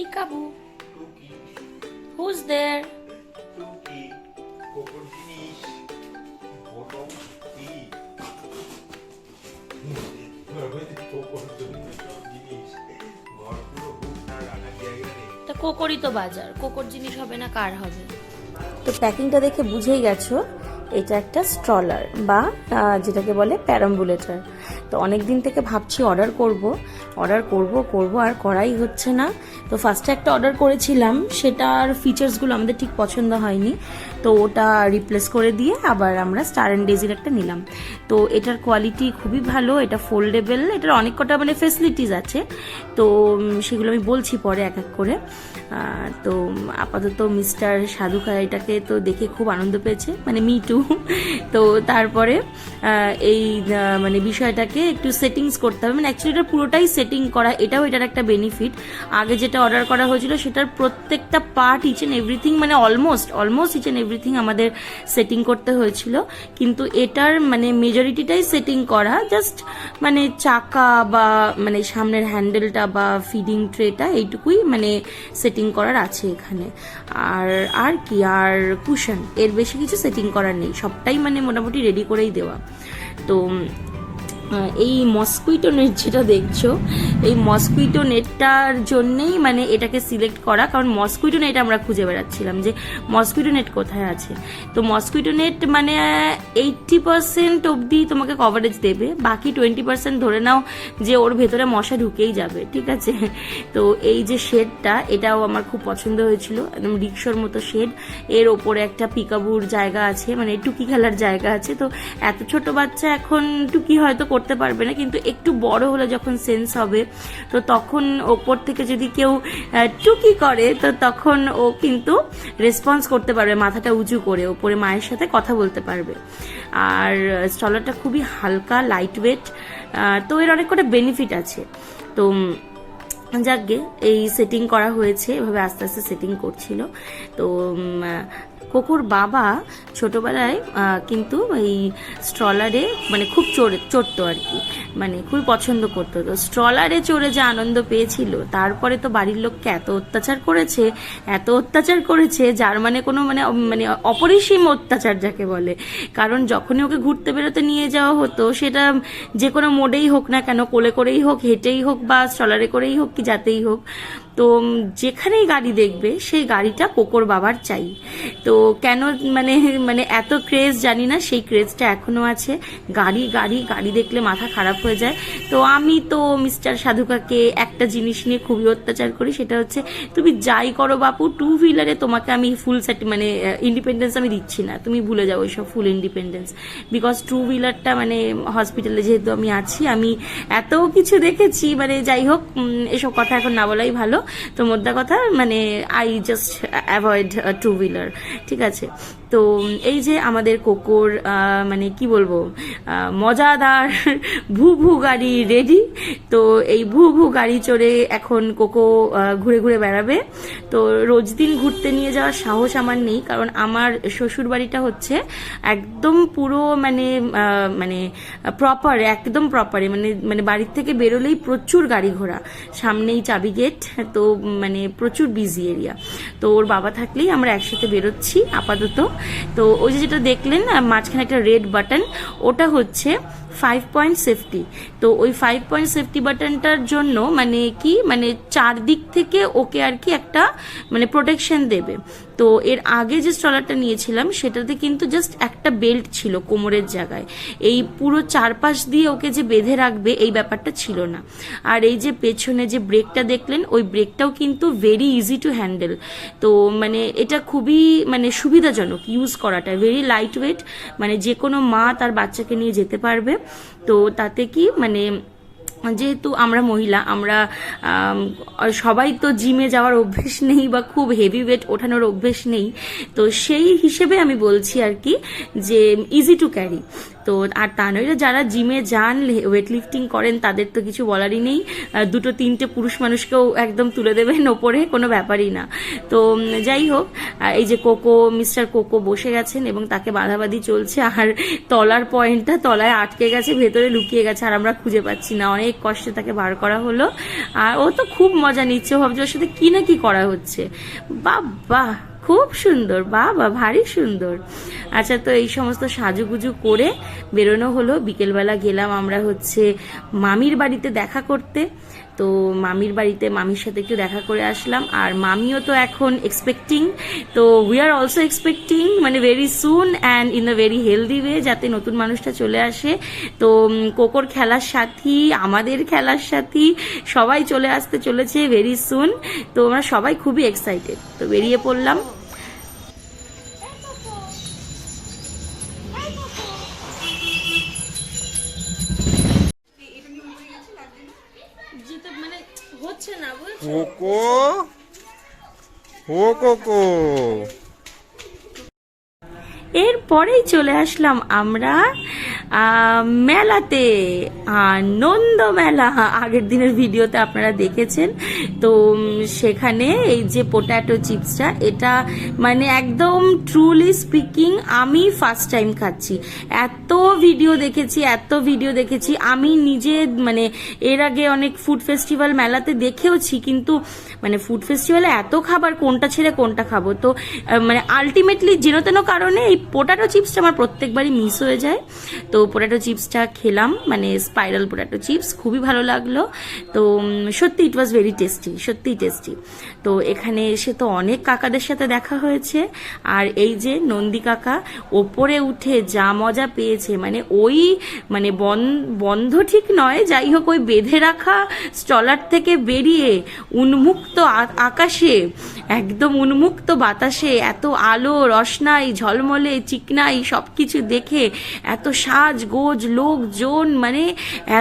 Peekaboo. টুকি Who's there? টুকি কোকর জিনিস বটম কি কোকর জিনিস ঘর পুরো হুক না রাখার জায়গা নেই। তা কোকরই তো বাজার, কোকর জিনিস হবে না কার হবে? তো প্যাকিংটা দেখে বুঝেই গেছো এটা একটা স্ট্রলার বা যেটাকে বলে প্যারাম্বুলেটর। তো অনেক দিন থেকে ভাবছি অর্ডার করব আর করাই হচ্ছে না। তো ফার্স্টে একটা অর্ডার করেছিলাম, সেটার ফিচার্সগুলো আমাদের ঠিক পছন্দ হয়নি, তো ওটা রিপ্লেস করে দিয়ে আবার আমরা স্টার অ্যান্ড ডেজির একটা নিলাম। তো এটার কোয়ালিটি খুবই ভালো, এটা ফোল্ডেবল, এটার অনেক কটা মানে ফেসিলিটিস আছে, তো সেগুলো আমি বলছি পরে এক এক করে। তো আপাতত মিস্টার সাধুকা এটাকে তো দেখে খুব আনন্দ পেয়েছে, মানে মি টু। তো তারপরে এই মানে বিষয়টাকে একটু সেটিংস করতে হবে, মানে অ্যাকচুয়ালি এটা পুরোটাই সেটিং করা, এটাও এটার একটা বেনিফিট। আগে যেটা অর্ডার করা হয়েছিল সেটার প্রত্যেকটা পার্ট ইচ অ্যান্ড এভরিথিং, মানে অলমোস্ট ইচ অ্যান্ড এভরিথিং আমাদের সেটিং করতে হয়েছিল, কিন্তু এটার মানে মেজরিটিটাই সেটিং করা, জাস্ট মানে চাকা বা মানে সামনের হ্যান্ডেলটা বা ফিডিং ট্রেটা এইটুকুই মানে সেটিং করার আছে এখানে। আর কি আর কুশন, এর বেশি কিছু সেটিং করার নেই, সবটাই মানে মোটামুটি রেডি করেই দেওয়া। তো এই মসকুইটো নেট যেটা দেখছো, এই মসকুইটো নেটটার জন্যেই মানে এটাকে সিলেক্ট করা, কারণ মসকুইটো নেট আমরা খুঁজে বেড়াচ্ছিলাম যে মসকুইটো নেট কোথায় আছে। তো মসকুইটো নেট মানে 80% অবধি তোমাকে কভারেজ দেবে, বাকি 20% ধরে নাও যে ওর ভেতরে মশা ঢুকেই যাবে, ঠিক আছে। তো এই যে শেডটা, এটাও আমার খুব পছন্দ হয়েছিল, একদম রিক্সার মতো শেড, এর ওপরে একটা পিকাবুর জায়গা আছে, মানে টুকি খেলার জায়গা আছে। তো এত ছোট বাচ্চা এখন টুকি হয়তো করতে পারবে না, কিন্তু একটু বড় হলে যখন সেন্স হবে, তো তখন ওপর থেকে যদি কেউ টুকি করে তো তখন ও কিন্তু রেসপন্স করতে পারবে, মাথাটা উঁচু করে ওপরে মায়ের সাথে কথা বলতে পারবে। আর স্ট্রলারটা খুবই হালকা, লাইট ওয়েট, তো এর অনেক কটা বেনিফিট আছে। তো যাকগে এই সেটিং করা হয়েছে, এভাবে আস্তে আস্তে সেটিং করছিল। তো কোকোর বাবা ছোটবেলায় কিন্তু এই স্ট্রলারে মানে খুব চড়তো আর কি, মানে খুবই পছন্দ করতো। তো স্ট্রলারে চড়ে যে আনন্দ পেয়েছিল, তারপরে তো বাড়ির লোককে এত অত্যাচার করেছে যার মানে কোনো মানে মানে অপরিসীম অত্যাচার যাকে বলে। কারণ যখনই ওকে ঘুরতে বেরোতে নিয়ে যাওয়া হতো, সেটা যে কোনো মোডেই হোক না কেন, কোলে করেই হোক, হেঁটেই হোক, বা স্ট্রলারে করেই হোক, কি যাতেই হোক, তো যেখানেই গাড়ি দেখবে সেই গাড়িটা কোকোর বাবার চাই। তো কেন মানে মানে এত ক্রেজ জানি না, সেই ক্রেজটা এখনো আছে। গাড়ি গাড়ি গাড়ি দেখলে মাথা খারাপ হয়ে যায়। তো আমি তো মিস্টার সাধুকাকে একটা জিনিস নিয়ে খুবই অত্যাচার করি, সেটা হচ্ছে তুমি যাই করো বাপু, টু হুইলারে তোমাকে আমি ফুল সেট মানে ইন্ডিপেন্ডেন্স আমি দিচ্ছি না, তুমি ভুলে যাও ওইসব ফুল ইন্ডিপেন্ডেন্স। বিকজ টু হুইলারটা মানে হসপিটালে যেহেতু আমি আছি, আমি এত কিছু দেখেছি, মানে যাই হোক এসব কথা এখন না বলাই ভালো। তো মোদ্দা কথা মানে I just avoid two wheeler, ঠিক আছে। তো এই যে আমাদের কোকোর মানে কি বলবো মজাদার ভু গাড়ি রেডি। তো এই ভু গাড়ি চড়ে এখন কোকো ঘুরে ঘুরে বেড়াবে। তো রোজ দিন ঘুরতে নিয়ে যাওয়ার সাহস আমার নেই, কারণ আমার শ্বশুর বাড়িটা হচ্ছে একদম পুরো মানে মানে একদম প্রপারে মানে মানে বাড়ির থেকে বেরোলেই প্রচুর গাড়ি ঘোড়া, সামনেই চাবি গেট, তো মানে প্রচুর বিজি এরিয়া। তো ওর বাবা থাকলেই আমরা একসাথে বেরোচ্ছি আপাতত। তো ওই যেটা দেখলেন মাঝখানে একটা রেড বাটন, ওটা হচ্ছে 5 পয়েন্ট সেফটি। তো ওই 5 পয়েন্ট সেফটি বাটনটার জন্য মানে কি মানে চারদিক থেকে ওকে আর কি একটা মানে প্রোটেকশন দেবে। তো এর আগে যে স্ট্রলারটা নিয়েছিলাম সেটাতে কিন্তু জাস্ট একটা বেল্ট ছিল কোমরের জায়গায়, এই পুরো চারপাশ দিয়ে ওকে যে বেঁধে রাখবে এই ব্যাপারটা ছিল না। আর এই যে পেছনে যে ব্রেকটা দেখলেন, ওই ব্রেকটাও কিন্তু ভেরি ইজি টু হ্যান্ডেল। তো মানে এটা খুবই মানে সুবিধাজনক ইউজ করাটা, ভেরি লাইট ওয়েট, মানে যে কোনো মা তার বাচ্চাকে নিয়ে যেতে পারবে। তো তাতে কি মানে যেহেতু আমরা মহিলা, আমরা সবাই তো জিমে যাওয়ার অভ্যেস নেই বা খুব হেভি ওয়েট ওঠানোর অভ্যেস নেই, তো সেই হিসেবে আমি বলছি আর কি যে ইজি টু ক্যারি। তো আর তা নইলে যারা জিমে যান, ওয়েট লিফটিং করেন, তাদের তো কিছু বলারই নেই, 2-3টে পুরুষ মানুষকেও একদম তুলে দেবেন ওপরে, কোনো ব্যাপারই না। তো যাই হোক, এই যে মিস্টার কোকো বসে গেছেন এবং তাকে বাঁধাবাঁধি চলছে, আর তলার পয়েন্টটা তলায় আটকে গেছে, ভেতরে লুকিয়ে গেছে, আর আমরা খুঁজে পাচ্ছি না, অনেক অনেক কষ্টে তাকে বার করা হলো। আর ও তো খুব মজা নিচ্ছে, ভাবছে ওর সাথে কি না কি করা হচ্ছে। বাহ, খুব সুন্দর, বাবা ভারী সুন্দর। আচ্ছা, তো এই সমস্ত সাজুগুজু করে বেরোনো হলো। বিকেলবেলা গেলাম আমরা হচ্ছে মামির বাড়িতে দেখা করতে। তো মামির বাড়িতে মামির সাথে একটু দেখা করে আসলাম। আর মামিও তো এখন এক্সপেক্টিং, তো উই আর অলসো এক্সপেক্টিং, মানে very soon and in a very healthy way, যাতে নতুন মানুষটা চলে আসে। তো কোকোর খেলার সাথী, আমাদের খেলার সাথী সবাই চলে আসতে চলেছে ভেরি সুন। তো আমরা সবাই খুবই এক্সাইটেড। তো বেরিয়ে পড়লাম। মানে হচ্ছে না কোকো, ও কোকো। এরপরেই চলে আসলাম আমরা মেলাতে, আনন্দ মেলা। আগের দিনের ভিডিওতে আপনারা দেখেছেন। তো সেখানে এই যে পোট্যাটো চিপসটা, এটা মানে একদম ট্রুলি স্পিকিং আমি ফার্স্ট টাইম খাচ্ছি। এত ভিডিও দেখেছি আমি নিজে, মানে এর আগে অনেক ফুড ফেস্টিভ্যাল মেলাতে দেখেওছি, কিন্তু মানে ফুড ফেস্টিভ্যালে এত খাবার কোনটা ছেড়ে কোনটা খাবো। তো মানে আলটিমেটলি যেন তেন কারণে এই পোট্যাটো চিপসটা আমার প্রত্যেকবারই মিস হয়ে যায়। তো পোট্যাটো চিপসটা খেলাম, মানে স্পাইরাল পোট্যাটো চিপস, খুবই ভালো লাগলো। তো সত্যি ইট ওয়াজ ভেরি টেস্টি, সত্যিই টেস্টি। তো এখানে এসে তো অনেক কাকাদের সাথে দেখা হয়েছে। আর এই যে নন্দী কাকা ওপরে উঠে যা মজা পেয়েছে, মানে ওই মানে বন্ধ ঠিক নয়, যাই হোক ওই বেঁধে রাখা স্টলার থেকে বেরিয়ে উন্মুক্ত আকাশে, একদম উন্মুক্ত বাতাসে এত আলো, রসনাই, ঝলমলে, চিকনাই সবকিছু দেখে, এত সাজগোজ, লোকজন, মানে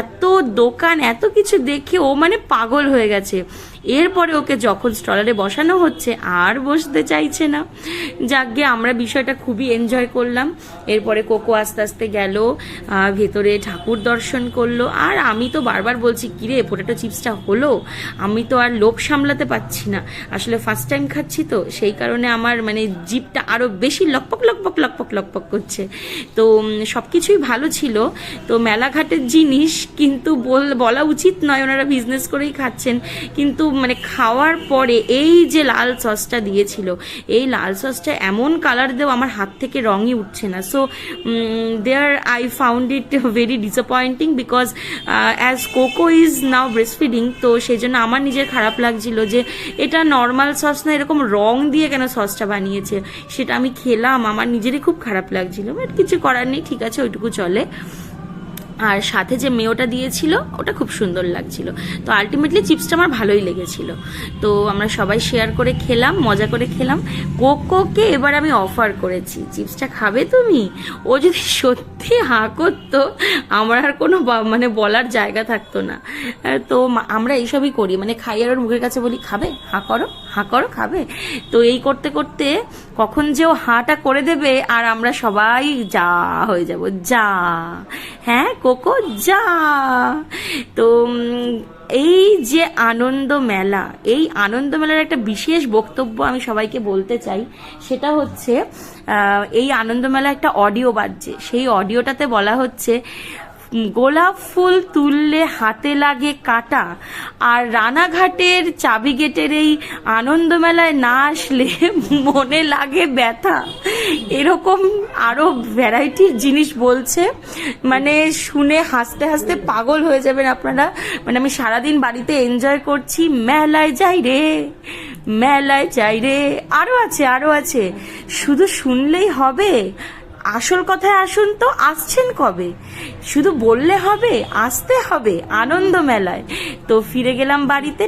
এত দোকান, এত কিছু দেখে ও মানে পাগল হয়ে গেছে। এরপরে ওকে যখন স্টলারে বসানো হচ্ছে আর বসতে চাইছে না। যাকগে, আমরা বিষয়টা খুবই এনজয় করলাম। এরপরে কোকো আস্তে আস্তে গেল ভেতরে, ঠাকুর দর্শন করলো। আর আমি তো বারবার বলছি, কিরে পোটেটো চিপসটা হলো? আমি তো আর লোভ সামলাতে পারছি না, আসলে ফার্স্ট টাইম খাচ্ছি তো সেই কারণে আমার মানে জিভটা আরো বেশি লকপক লকপক লকপক লকপক করছে। তো সবকিছুই ভালো ছিল। তো মেলাঘাটের জিনিস কিন্তু বলা উচিত নয়, ওনারা বিজনেস করেই খাচ্ছেন, কিন্তু মানে খাওয়ার পরে এই যে লাল সসটা দিয়েছিল, এই লাল সসটা এমন কালার দেওয়া, আমার হাত থেকে রঙই উঠছে না। So there I found it very disappointing, because as Coco is now breastfeeding, তো সেই জন্য আমার নিজের খারাপ লাগছিল যে এটা নর্মাল সস না, এরকম রং দিয়ে কেন সসটা বানিয়েছে। সেটা আমি খেলাম, আমার নিজেরই খুব খারাপ লাগছিল, বাট কিছু করার নেই, ঠিক আছে, ওইটুকু চলে। আর সাথে যে মেয়োটা দিয়েছিল ওটা খুব সুন্দর লাগছিল। তো আলটিমেটলি চিপসটা আমার ভালোই লেগেছিল। তো আমরা সবাই শেয়ার করে খেলাম, মজা করে খেলাম। কোকোকে এবার আমি অফার করেছি, চিপসটা খাবে তুমি? ও যদি সত্যি হাঁ করতো, আমার আর কোনো মানে বলার জায়গা থাকতো না। তো আমরা এইসবই করি, মানে খাই আর ওর মুখের কাছে বলি, খাবে? হাঁ করো, হাঁ করো, খাবে? তো এই করতে করতে কখন যে ও হাঁটা করে দেবে আর আমরা সবাই যা হয়ে যাব, যা, হ্যাঁ কোকো যা। তো এই যে আনন্দ মেলা, এই আনন্দ মেলার একটা বিশেষ বক্তব্য আমি সবাইকে বলতে চাই। সেটা হচ্ছে এই আনন্দ মেলা একটা অডিও বাজছে, সেই অডিওটাতে বলা হচ্ছে, গোলাপ ফুল তুললে হাতে লাগে কাটা, আর রানাঘাটের চাবি গেটের এই আনন্দ মেলায় না আসলে মনে লাগে ব্যথা। এরকম আরো ভ্যারাইটির জিনিস বলছে, মানে শুনে হাসতে হাসতে পাগল হয়ে যাবেন আপনারা। মানে আমি সারাদিন বাড়িতে এনজয় করছি, মেলায় যাই রে, মেলায় যাই রে, আরো আছে আরো আছে, শুধু শুনলেই হবে? আসল কথায় আসুন তো, আসছেন কবে? শুধু বললে হবে? আসতে হবে আনন্দ মেলায়। তো ফিরে গেলাম বাড়িতে।